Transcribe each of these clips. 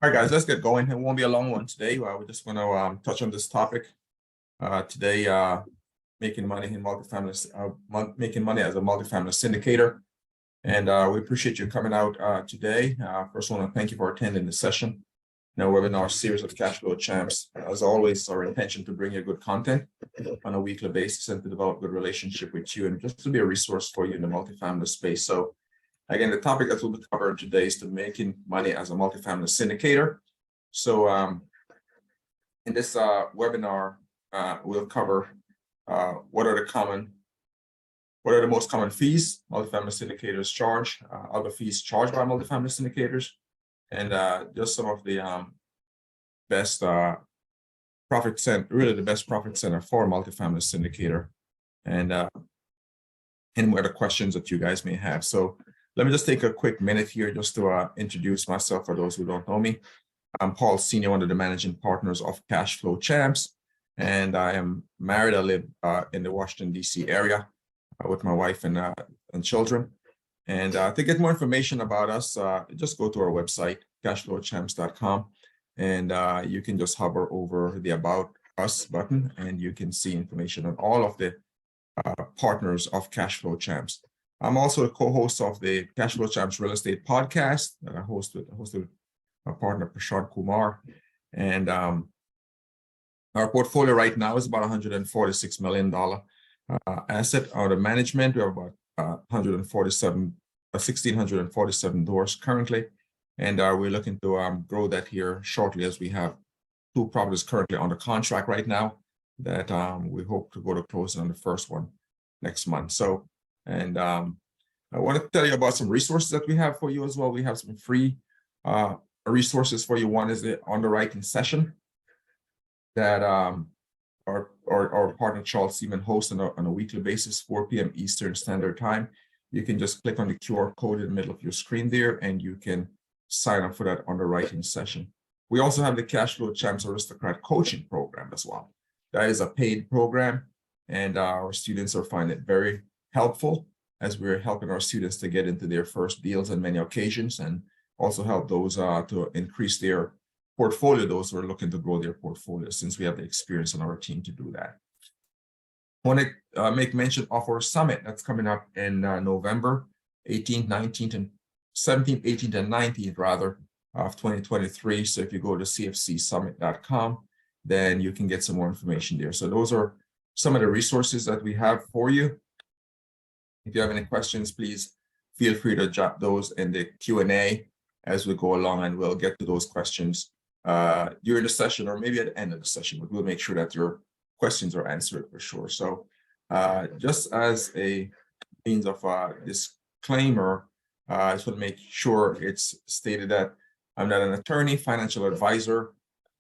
All right, guys, let's get going. It won't be a long one today. We're just going to touch on this topic today, making money in making money as a multifamily syndicator. And we appreciate you coming out today. First, I want to thank you for attending the session. Now, webinar series of Cash Flow Champs. As always, our intention to bring you good content on a weekly basis and to develop good relationship with you and just to be a resource for you in the multifamily space. So again, the topic that we'll be covering today is to making money as a multifamily syndicator. So in this webinar, we'll cover what are the most common fees multifamily syndicators charge, other fees charged by multifamily syndicators, and just some of the best profit center, really the best profit center for a multifamily syndicator, and any other questions that you guys may have. So let me just take a quick minute here just to introduce myself for those who don't know me. I'm Paul Senior, one of the managing partners of Cash Flow Champs, and I am married. I live in the Washington, D.C. area with my wife and children. And to get more information about us, just go to our website, cashflowchamps.com, and you can just hover over the About Us button, and you can see information on all of the partners of Cash Flow Champs. I'm also a co-host of the Cash Flow Champs Real Estate podcast that I host with my partner, Prashant Kumar. And our portfolio right now is about $146 million asset under management. We have about 1,647 doors currently. And we're looking to grow that here shortly, as we have 2 properties currently under contract right now that we hope to go to closing on the first one next month. So, and I want to tell you about some resources that we have for you as well. We have some free resources for you. One is the underwriting session that our partner Charles Seaman hosts on a weekly basis, 4 p.m. Eastern Standard Time. You can just click on the QR code in the middle of your screen there, and you can sign up for that underwriting session. We also have the Cash Flow Champs Aristocrat Coaching Program as well. That is a paid program, and our students are finding it very helpful, as we're helping our students to get into their first deals on many occasions, and also help those to increase their portfolio, those who are looking to grow their portfolio, since we have the experience on our team to do that. I want to make mention of our summit that's coming up in November 18th, 19th, and 17th, 18th, and 19th, rather, of 2023. So if you go to cfcsummit.com, then you can get some more information there. So those are some of the resources that we have for you. If you have any questions, please feel free to jot those in the Q&A as we go along, and we'll get to those questions during the session, or maybe at the end of the session, but we'll make sure that your questions are answered for sure. So just as a means of disclaimer, I just want to make sure it's stated that I'm not an attorney, financial advisor,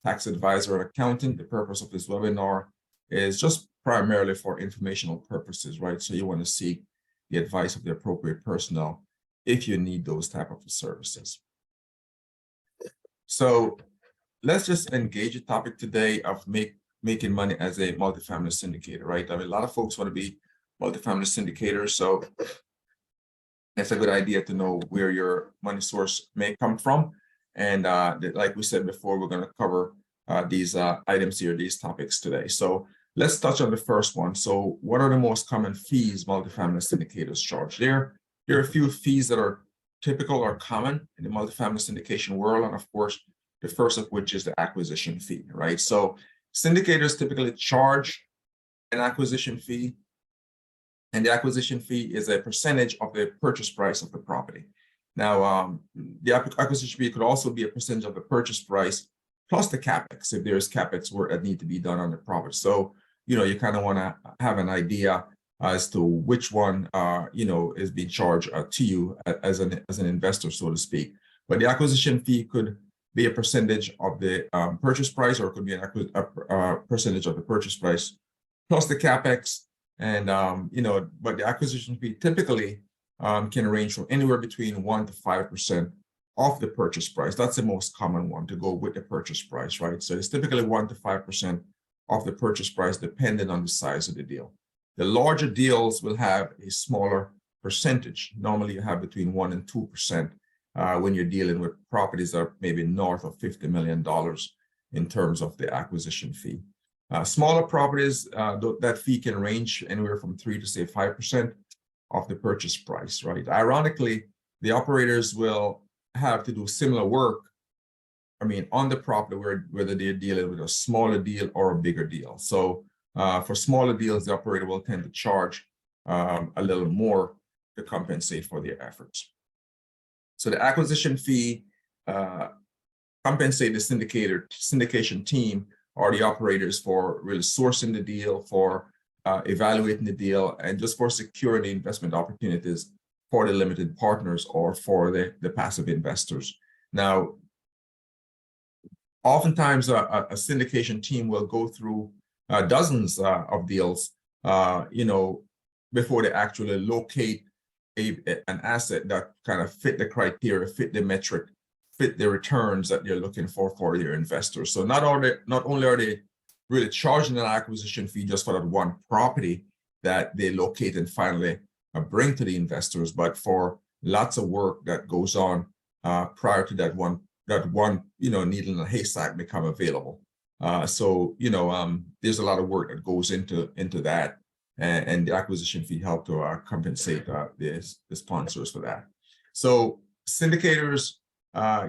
tax advisor, or accountant. The purpose of this webinar is just primarily for informational purposes, right? So you want to seek the advice of the appropriate personnel if you need those type of services. So let's just engage the topic today of making money as a multifamily syndicator, right? I mean, a lot of folks want to be multifamily syndicators, so it's a good idea to know where your money source may come from. And like we said before, we're going to cover these items here, these topics today. So let's touch on the first one. So what are the most common fees multifamily syndicators charge? There are a few fees that are typical or common in the multifamily syndication world. And of course, the first of which is the acquisition fee, right? So syndicators typically charge an acquisition fee, and the acquisition fee is a percentage of the purchase price of the property. Now, the acquisition fee could also be a percentage of the purchase price plus the capex, if there's capex work that need to be done on the property. So, you know, you kind of want to have an idea as to which one, is being charged to you as an investor, so to speak. But the acquisition fee could be a percentage of the purchase price, or it could be a percentage of the purchase price plus the capex. And but the acquisition fee typically can range from anywhere between 1% to 5% of the purchase price. That's the most common one to go with the purchase price, right? So it's typically 1% to 5% of the purchase price, depending on the size of the deal. The larger deals will have a smaller percentage. Normally, you have between 1% and 2%. when you're dealing with properties that are maybe north of $50 million in terms of the acquisition fee. Smaller properties, that fee can range anywhere from 3 to say 5% of the purchase price, right? Ironically, the operators will have to do similar work, on the property, whether they're dealing with a smaller deal or a bigger deal. So for smaller deals, the operator will tend to charge a little more to compensate for their efforts. So the acquisition fee compensate the syndication team or the operators for really sourcing the deal, for evaluating the deal, and just for securing the investment opportunities for the limited partners or for the passive investors. Now, oftentimes a syndication team will go through dozens of deals, before they actually locate an asset that kind of fit the criteria, fit the metric, fit the returns that they're looking for their investors. So not only are they really charging an acquisition fee just for that one property that they locate and finally bring to the investors, but for lots of work that goes on prior to that one needle in a haystack become available. There's a lot of work that goes into that, and the acquisition fee help to compensate the sponsors for that. So syndicators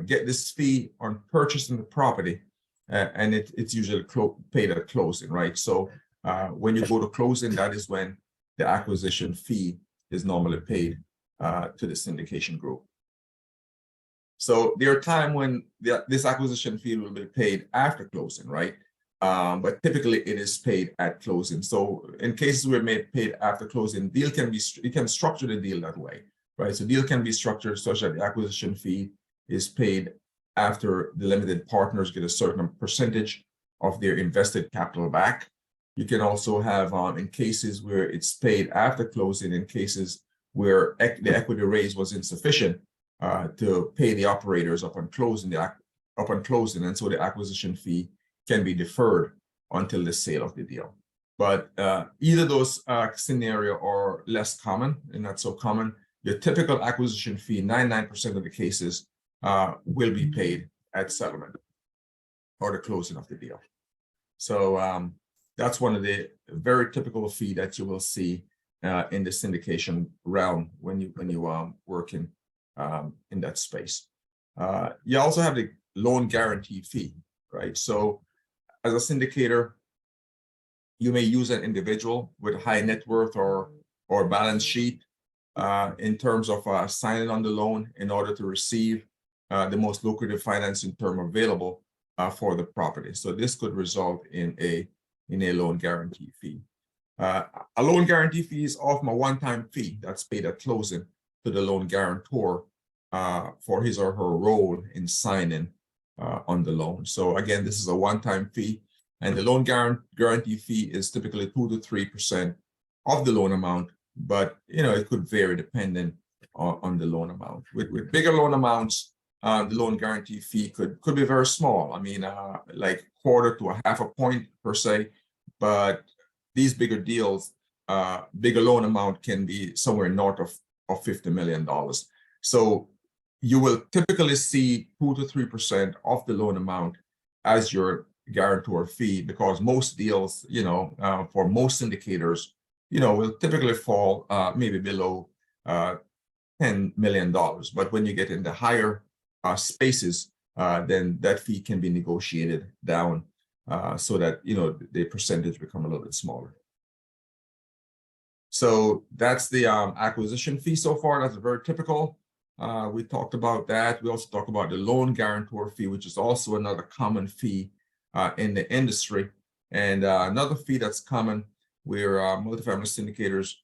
get this fee on purchasing the property, and it's usually paid at closing, right? So when you go to closing, that is when the acquisition fee is normally paid to the syndication group. So there are times when this acquisition fee will be paid after closing, right? But typically it is paid at closing. So in cases where it paid after closing, you can structure the deal that way, right? So deal can be structured such that the acquisition fee is paid after the limited partners get a certain percentage of their invested capital back. You can also have, in cases where it's paid after closing, in cases where the equity raise was insufficient to pay the operators upon closing, and so the acquisition fee can be deferred until the sale of the deal. But either those scenario are less common and not so common. The typical acquisition fee, 99% of the cases, will be paid at settlement or the closing of the deal. So that's one of the very typical fee that you will see in the syndication realm when you working in that space. You also have the loan guarantee fee, right? So as a syndicator, you may use an individual with high net worth or balance sheet in terms of signing on the loan in order to receive the most lucrative financing term available for the property. So this could result in a loan guarantee fee. A loan guarantee fee is often a one-time fee that's paid at closing to the loan guarantor for his or her role in signing on the loan. So again, this is a one-time fee, and the loan guarantee fee is typically 2 to 3% of the loan amount, but it could vary depending on the loan amount. With bigger loan amounts, the loan guarantee fee could be very small. Like quarter to a half a point per se, but these bigger deals, bigger loan amount can be somewhere north of $50 million. So you will typically see 2 to 3% of the loan amount as your guarantor fee, because most deals, for most syndicators, will typically fall maybe below $10 million. But when you get into higher spaces, then that fee can be negotiated down so that the percentage become a little bit smaller. So that's the acquisition fee so far. That's very typical. We talked about that. We also talked about the loan guarantor fee, which is also another common fee in the industry. And another fee that's common where multifamily syndicators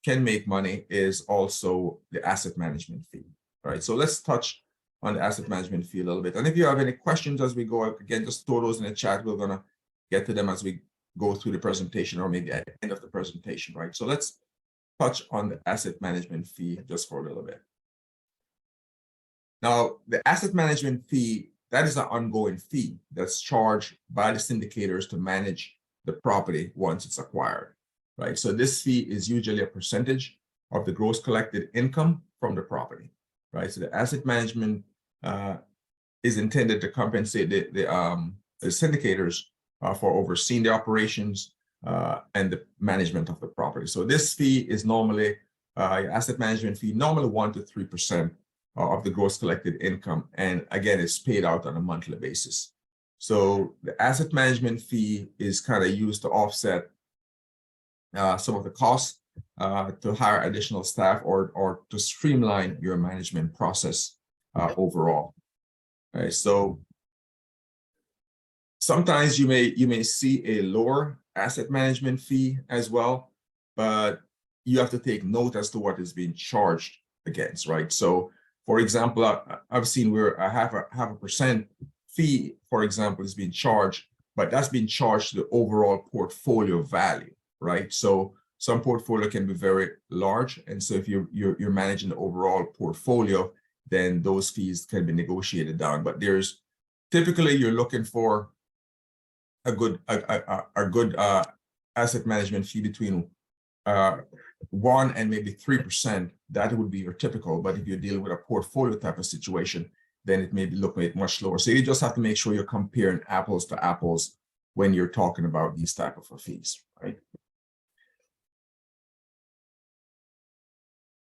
can make money is also the asset management fee. All right, so let's touch on the asset management fee a little bit. And if you have any questions as we go, again, just throw those in the chat. We're going to get to them as we go through the presentation, or maybe at the end of the presentation, right? So let's touch on the asset management fee just for a little bit. Now, the asset management fee, that is an ongoing fee that's charged by the syndicators to manage the property once it's acquired, right? So this fee is usually a percentage of the gross collected income from the property. right? So the asset management is intended to compensate the syndicators for overseeing the operations and the management of the property. So this fee is normally asset management fee, normally 1 to 3% of the gross collected income, and again, it's paid out on a monthly basis. So the asset management fee is kind of used to offset some of the costs to hire additional staff or to streamline your management process overall. All right, so sometimes you may see a lower asset management fee as well, but you have to take note as to what is being charged against, right? So, for example, I've seen where a half a percent fee, for example, is being charged, but that's being charged to the overall portfolio value, right? So some portfolio can be very large, and so if you're managing the overall portfolio, then those fees can be negotiated down. But there's typically you're looking for a good asset management fee between 1 and maybe 3%. That would be your typical. But if you're dealing with a portfolio type of situation, then it may be looking at much lower. So you just have to make sure you're comparing apples to apples when you're talking about these type of fees, right?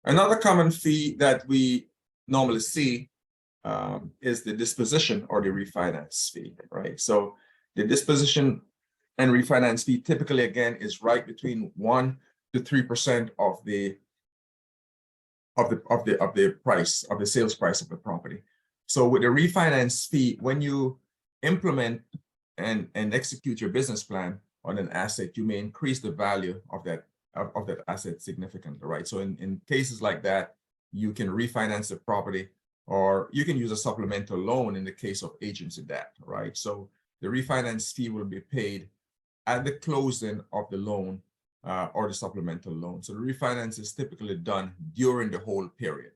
Another common fee that we normally see is the disposition or the refinance fee, right? So the disposition and refinance fee typically, again, is right between 1 to 3% of the price of the sales price of the property. So with the refinance fee, when you implement and execute your business plan on an asset, you may increase the value of that asset significantly, right? So in cases like that, you can refinance the property, or you can use a supplemental loan in the case of agency debt, right? So the refinance fee will be paid at the closing of the loan or the supplemental loan. So the refinance is typically done during the whole period.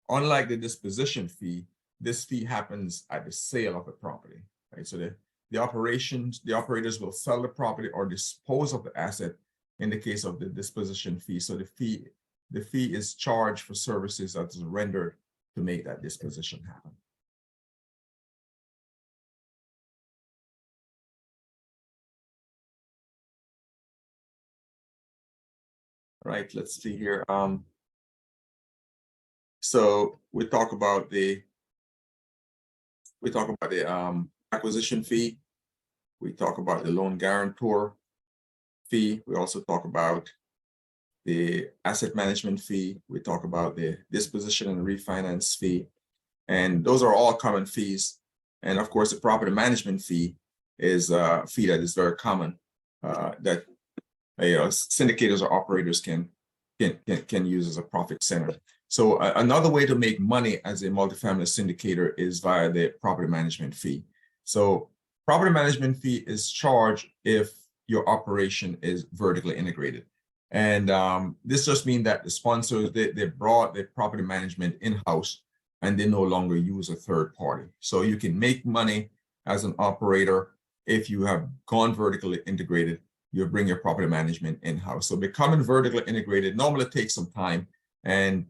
Unlike the disposition fee, this fee happens at the sale of the property, right? So the operators will sell the property or dispose of the asset in the case of the disposition fee. So the fee is charged for services that is rendered to make that disposition happen. All right, let's see here. So we talk about the acquisition fee. We talk about the loan guarantor fee. We also talk about the asset management fee. We talk about the disposition and refinance fee. And those are all common fees. And of course, the property management fee is a fee that is very common that syndicators or operators can use as a profit center. So another way to make money as a multifamily syndicator is via the property management fee. So property management fee is charged if your operation is vertically integrated. And this just means that the sponsors, they brought the property management in-house and they no longer use a third party. So you can make money as an operator if you have gone vertically integrated. You bring your property management in-house. So becoming vertically integrated normally takes some time and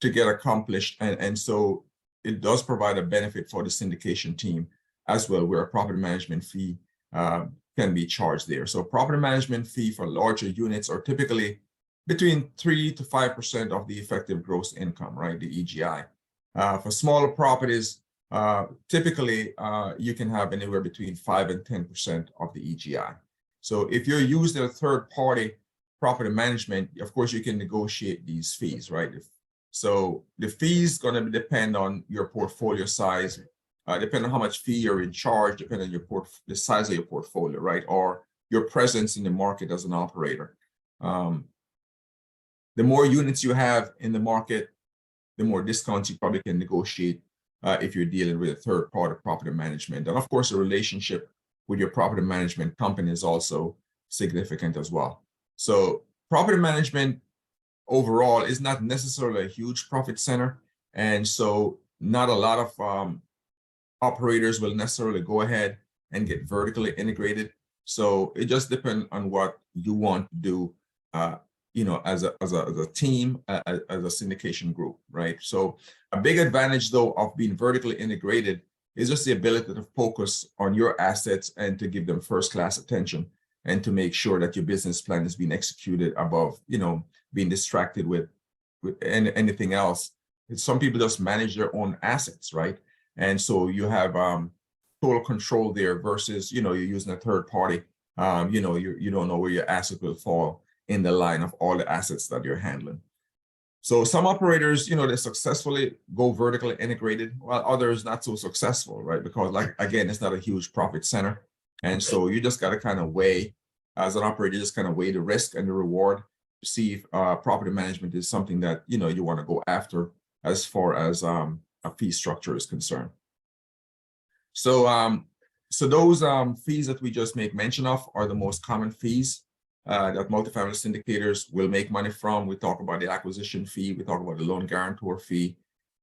to get accomplished. And so it does provide a benefit for the syndication team as well, where a property management fee can be charged there. So property management fee for larger units are typically between 3 to 5% of the effective gross income, right? The EGI. For smaller properties, typically you can have anywhere between 5 and 10% of the EGI. So if you're using a third party property management, of course, you can negotiate these fees, right? So the fees going to depend on your portfolio size, depending on how much fee you're in charge, depending on the size of your portfolio, right? Or your presence in the market as an operator. The more units you have in the market, the more discounts you probably can negotiate if you're dealing with a third party property management. And of course, the relationship with your property management company is also significant as well. So property management overall is not necessarily a huge profit center. And so not a lot of operators will necessarily go ahead and get vertically integrated. So it just depends on what you want to do as a team, as a syndication group, right? So a big advantage though of being vertically integrated is just the ability to focus on your assets and to give them first-class attention and to make sure that your business plan is being executed above, being distracted with anything else. Some people just manage their own assets, right? And so you have total control there versus, you're using a third party. You don't know where your asset will fall in the line of all the assets that you're handling. So some operators, they successfully go vertically integrated, while others not so successful, right? Because again, it's not a huge profit center. And so you just got to kind of weigh, as an operator, you just kind of weigh the risk and the reward to see if property management is something that, you want to go after as far as a fee structure is concerned. So, those fees that we just make mention of are the most common fees that multifamily syndicators will make money from. We talk about the acquisition fee, we talk about the loan guarantor fee,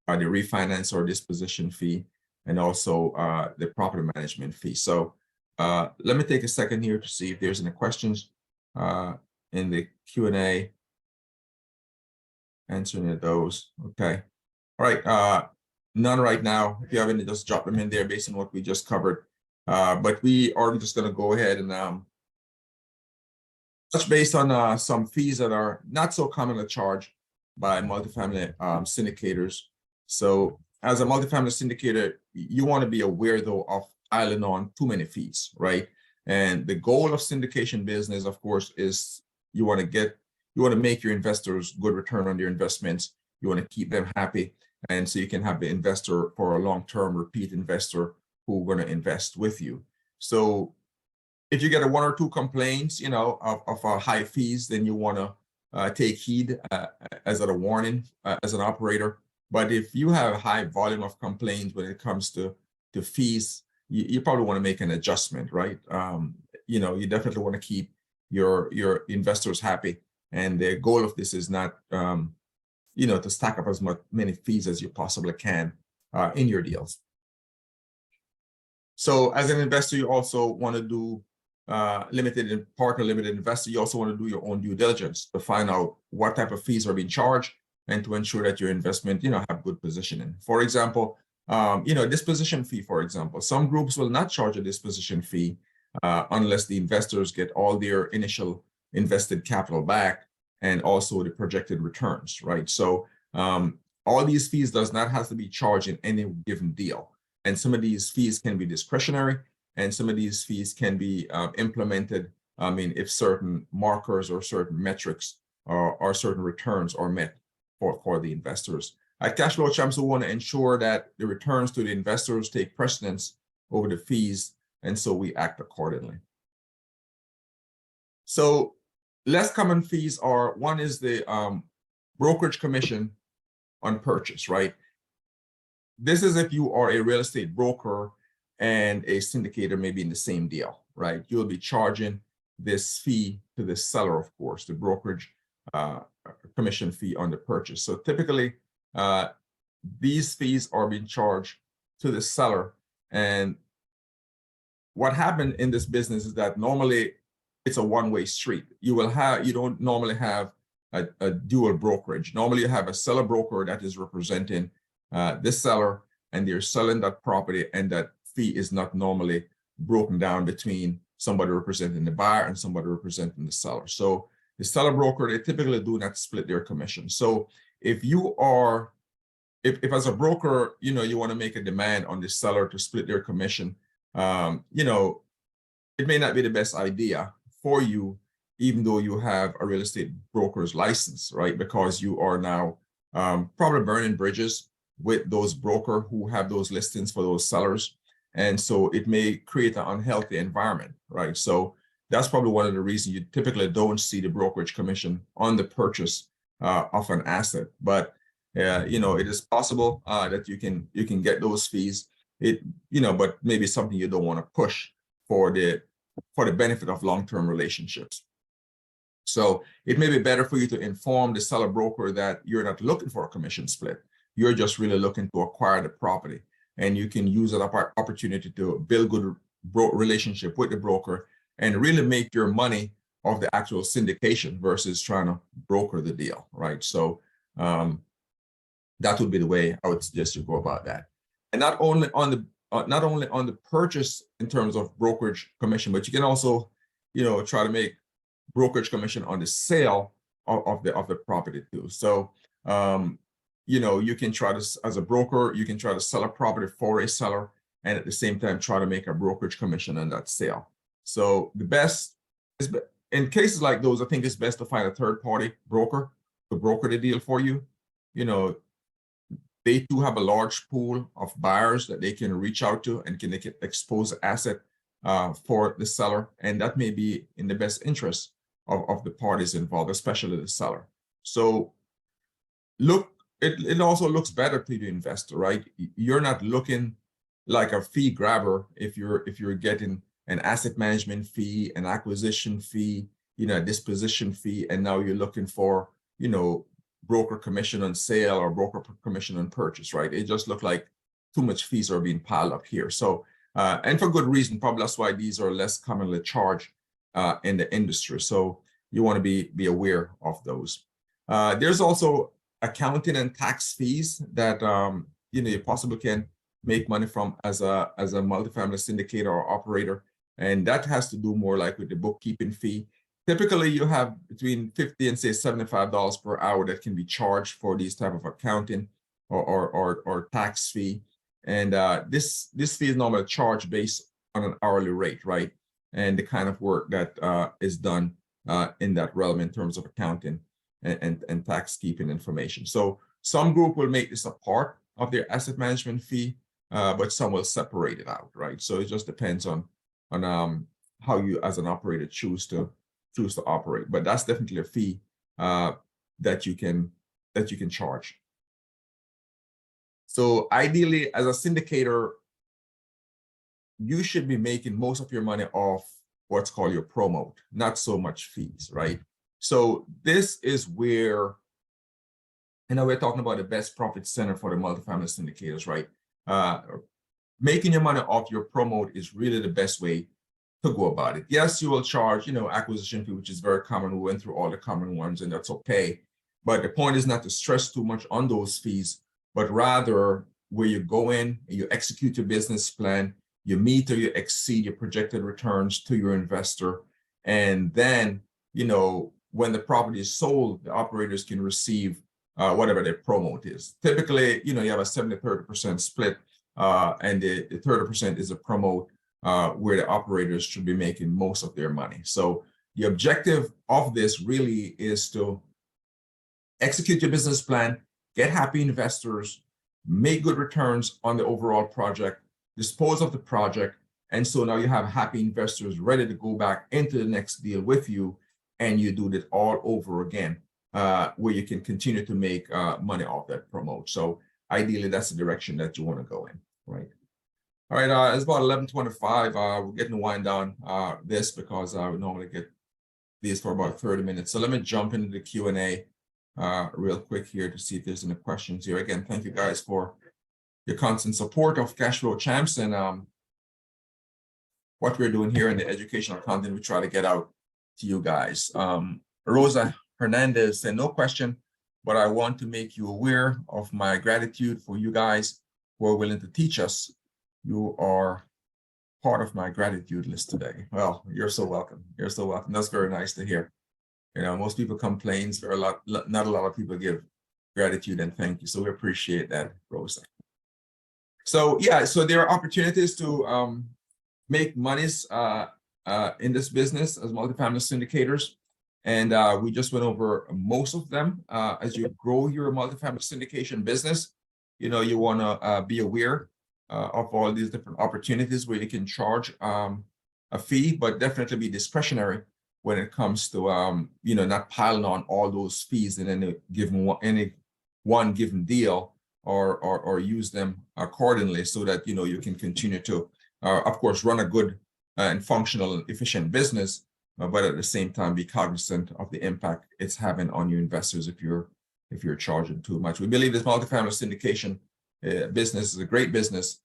the refinance or disposition fee, and also the property management fee. So let me take a second here to see if there's any questions in the Q&A. Answering those. Okay. All right. None right now. If you have any, just drop them in there based on what we just covered. But we are just going to go ahead and touch base on some fees that are not so commonly charged by multifamily syndicators. So as a multifamily syndicator, you want to be aware though of piling on too many fees, right? And the goal of syndication business, of course, is you want to make your investors good return on their investments. You want to keep them happy. And so you can have the investor for a long-term repeat investor who are going to invest with you. So if you get a one or two complaints, of high fees, then you want to take heed as a warning as an operator. But if you have a high volume of complaints when it comes to fees, you probably want to make an adjustment, right? You definitely want to keep your investors happy. And the goal of this is not, to stack up as many fees as you possibly can in your deals. So as an investor, you also want to do limited investor, you also want to do your own due diligence to find out what type of fees are being charged and to ensure that your investment, have good positioning. For example, disposition fee, for example, some groups will not charge a disposition fee unless the investors get all their initial invested capital back and also the projected returns, right? So all these fees does not have to be charged in any given deal. And some of these fees can be discretionary, and some of these fees can be implemented, if certain markers or certain metrics or certain returns are met for the investors. At Cash Flow Champs, we want to ensure that the returns to the investors take precedence over the fees, and so we act accordingly. So less common fees are, one is the brokerage commission on purchase, right? This is if you are a real estate broker and a syndicator maybe in the same deal, right? You'll be charging this fee to the seller, of course, the brokerage commission fee on the purchase. So typically, these fees are being charged to the seller. And what happened in this business is that normally it's a one-way street. You don't normally have a dual brokerage. Normally you have a seller broker that is representing this seller, and they're selling that property, and that fee is not normally broken down between somebody representing the buyer and somebody representing the seller. So the seller broker, they typically do not split their commission. So if as a broker, you want to make a demand on the seller to split their commission, it may not be the best idea for you, even though you have a real estate broker's license, right? Because you are now probably burning bridges with those brokers who have those listings for those sellers. And so it may create an unhealthy environment, right? So that's probably one of the reasons you typically don't see the brokerage commission on the purchase of an asset. But it is possible that you can get those fees. But maybe something you don't want to push for the benefit of long-term relationships. So it may be better for you to inform the seller broker that you're not looking for a commission split. You're just really looking to acquire the property, and you can use that opportunity to build good relationship with the broker and really make your money of the actual syndication versus trying to broker the deal, right? So that would be the way I would suggest you go about that. And not only on the purchase in terms of brokerage commission, but you can also, try to make brokerage commission on the sale of the property too. So you can try to, as a broker, you can try to sell a property for a seller and at the same time try to make a brokerage commission on that sale. So the best is, in cases like those, I think it's best to find a third party broker to broker the deal for you. They do have a large pool of buyers that they can reach out to and they can expose the asset for the seller. And that may be in the best interest of the parties involved, especially the seller. So it also looks better to the investor, right? You're not looking like a fee grabber if you're getting an asset management fee, an acquisition fee, a disposition fee, and now you're looking for, broker commission on sale or broker commission on purchase, right? It just looked like too much fees are being piled up here. So, and for good reason, probably that's why these are less commonly charged in the industry. So you want to be aware of those. There's also accounting and tax fees that, you possibly can make money from as a multifamily syndicator or operator. And that has to do more like with the bookkeeping fee. Typically, you have between $50 and say $75 per hour that can be charged for these type of accounting or tax fee. And this fee is normally charged based on an hourly rate, right? And the kind of work that is done in that realm in terms of accounting and tax keeping information. So some group will make this a part of their asset management fee, but some will separate it out, right? So it just depends on how you as an operator choose to operate, but that's definitely a fee that you can charge. So ideally, as a syndicator, you should be making most of your money off what's called your promote, not so much fees, right? So this is where, we're talking about the best profit center for the multifamily syndicators, right? Making your money off your promote is really the best way to go about it. Yes, you will charge, acquisition fee, which is very common. We went through all the common ones, and that's okay. But the point is not to stress too much on those fees, but rather where you go in, you execute your business plan, you meet or you exceed your projected returns to your investor. And then, when the property is sold, the operators can receive whatever their promote is. Typically, you have a 70-30% split, and the 30% is a promote where the operators should be making most of their money. So the objective of this really is to execute your business plan, get happy investors, make good returns on the overall project, dispose of the project. And so now you have happy investors ready to go back into the next deal with you, and you do it all over again, where you can continue to make money off that promote. So ideally, that's the direction that you want to go in, right? All right, it's about 11:25. We're getting to wind down this because we normally get these for about 30 minutes. So let me jump into the Q&A real quick here to see if there's any questions here. Again, thank you guys for your constant support of Cash Flow Champs and what we're doing here in the educational content we try to get out to you guys. Rosa Hernandez said, no question, but I want to make you aware of my gratitude for you guys who are willing to teach us. You are part of my gratitude list today. Well, you're so welcome. You're so welcome. That's very nice to hear. Most people complain. There are not a lot of people give gratitude and thank you. So we appreciate that, Rosa. So yeah, so there are opportunities to make monies in this business as multifamily syndicators. And we just went over most of them. As you grow your multifamily syndication business, you want to be aware of all these different opportunities where you can charge a fee, but definitely be discretionary when it comes to not piling on all those fees in any one given deal, or use them accordingly so that you can continue to of course run a good and functional and efficient business, but at the same time be cognizant of the impact it's having on your investors if you're charging too much. We believe this multifamily syndication business is a great business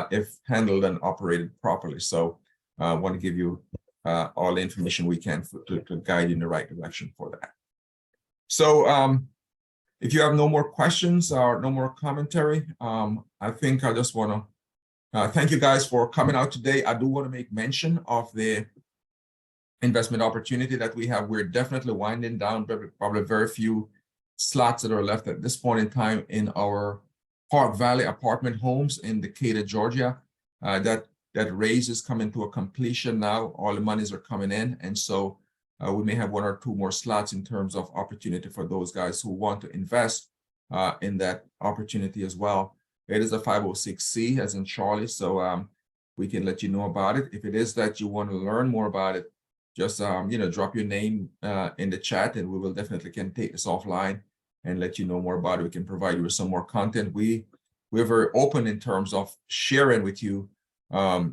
if handled and operated properly. So I want to give you all the information we can to guide you in the right direction for that. So if you have no more questions or no more commentary, I think I just want to thank you guys for coming out today. I do want to make mention of the investment opportunity that we have. We're definitely winding down, probably very few slots that are left at this point in time in our Park Valley apartment homes in Decatur, Georgia. That raise is coming to a completion now. All the monies are coming in, and so we may have 1 or 2 more slots in terms of opportunity for those guys who want to invest in that opportunity as well. It is a 506c as in Charlie, so we can let you know about it. If it is that you want to learn more about it, just drop your name in the chat, and we will definitely can take this offline and let you know more about it. We can provide you with some more content. We're very open in terms of sharing with you how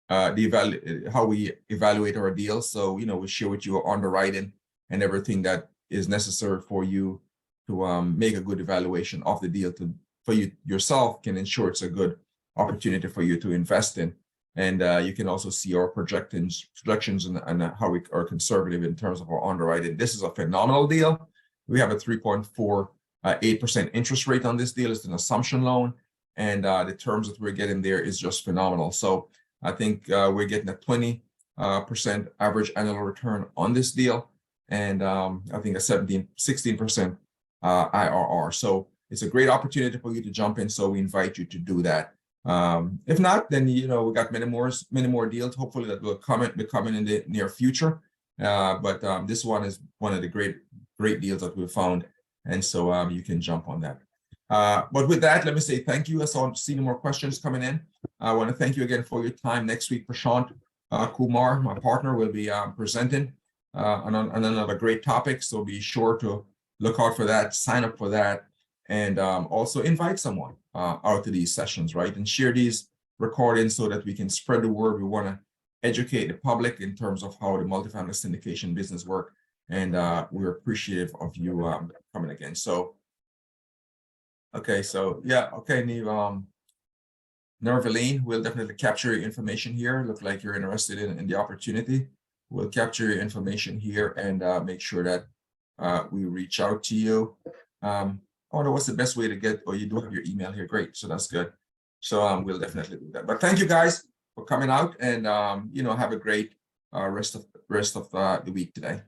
we evaluate our deals. So we share with you our underwriting and everything that is necessary for you to make a good evaluation of the deal for you yourself, can ensure it's a good opportunity for you to invest in. And you can also see our projections and how we are conservative in terms of our underwriting. This is a phenomenal deal. We have a 3.48% interest rate on this deal. It's an assumption loan, and the terms that we're getting there is just phenomenal. So I think we're getting a 20% average annual return on this deal, and I think a 16% IRR. So it's a great opportunity for you to jump in. So we invite you to do that. If not, then we got many more deals hopefully that will be coming in the near future. But this one is one of the great deals that we found, and so you can jump on that. But with that, let me say thank you. I see no more questions coming in. I want to thank you again for your time. Next week, Prashant Kumar, my partner, will be presenting on another great topic. So be sure to look out for that, sign up for that, and also invite someone out to these sessions, right? And share these recordings so that we can spread the word. We want to educate the public in terms of how the multifamily syndication business works. And we're appreciative of you coming again. So, okay, so yeah, okay, Nervaline, we'll definitely capture your information here. Look like you're interested in the opportunity. We'll capture your information here and make sure that we reach out to you. I wonder what's the best way to get, you do have your email here. Great, so that's good. So we'll definitely do that. But thank you guys for coming out, and have a great rest of the week today.